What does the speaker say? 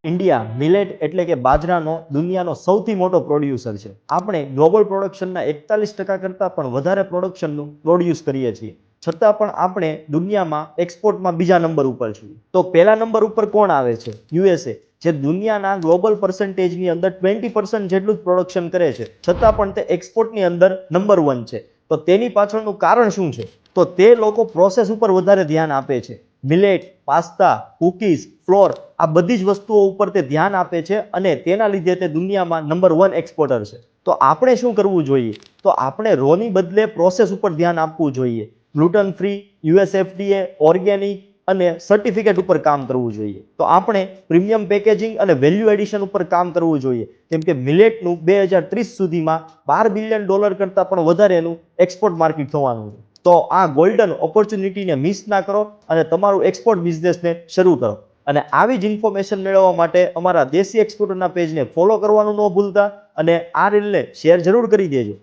India millet એટલે કે બાજરાનો દુનિયાનો સૌથી મોટો પ્રોડ્યુસર છે. આપણે ગ્લોબલ પ્રોડક્શનના 41% કરતાં પણ વધારે પ્રોડક્શનનું પ્રોડ્યુસ કરીએ છીએ. છતાં પણ આપણે દુનિયામાં એક્સપોર્ટમાં બીજા નંબર ઉપર છીએ. તો પહેલા નંબર ઉપર કોણ આવે છે? યુએસએ, જે દુનિયાના ગ્લોબલ પર્સન્ટેજની અંદર 20% જેટલું જ પ્રોડક્શન કરે છે. છતાં પણ તે એક્સપોર્ટની અંદર નંબર 1 છે. તો તેની પાછળનું કારણ શું છે? તો તે લોકો પ્રોસેસ ઉપર વધારે ધ્યાન આપે છે. મિલેટ, પાસ્તા, કુકીઝ, ફ્લોર આ બધી જ વસ્તુઓ ઉપર તે ધ્યાન આપે છે અને તેના લીધે તે દુનિયામાં નંબર 1 એક્સપોર્ટર છે. તો આપણે શું કરવું જોઈએ? તો આપણે રોની બદલે પ્રોસેસ ઉપર ધ્યાન આપવું જોઈએ. ગ્લુટન ફ્રી, યુએસએફડીએ, ઓર્ગેનિક અને સર્ટિફિકેટ ઉપર કામ કરવું જોઈએ. તો આપણે પ્રીમિયમ પેકેજિંગ અને વેલ્યુ એડિશન ઉપર કામ કરવું જોઈએ. કેમ કે મિલેટનું 2030 સુધીમાં $12 બિલિયન કરતાં પણ વધારેનું એક્સપોર્ટ માર્કેટ થવાનું છે. તો આ ગોલ્ડન ઓપોર્ચ્યુનિટીને મિસ ના કરો અને તમારું એક્સપોર્ટ બિઝનેસને શરૂ કરો. અને આવી જ ઇન્ફોર્મેશન મેળવવા માટે અમારા દેશી એક્સપોર્ટરના પેજને ફોલો કરવાનું ન ભૂલતા અને આ રીલને શેર જરૂર કરી દેજો.